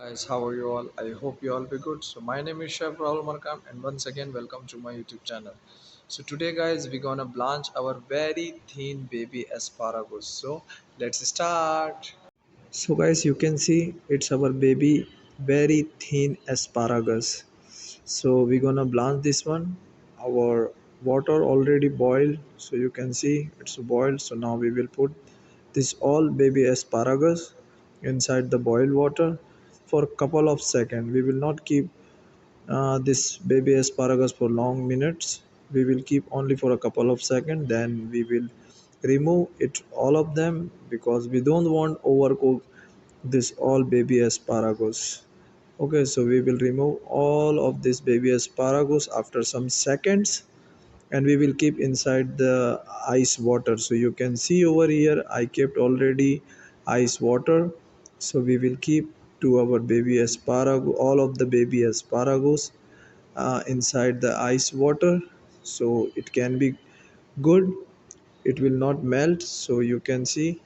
Guys, how are you all? I hope you all be good. So my name is Chef Rahul Markam and once again welcome to my YouTube channel. So today guys we're gonna blanch our very thin baby asparagus. So let's start. So guys, you can see it's our baby very thin asparagus. So we're gonna blanch this one. Our water already boiled, so you can see it's boiled. So now we will put this all baby asparagus inside the boiled water for a couple of seconds. We will not keep this baby asparagus for long minutes. We will keep only for a couple of seconds, then we will remove it all of them because we don't want overcook this all baby asparagus. Okay, so we will remove all of this baby asparagus after some seconds, and we will keep inside the ice water. So you can see over here I kept already ice water. So we will keep to our baby asparagus, all of the baby asparagus inside the ice water, so it can be good, it will not melt. So you can see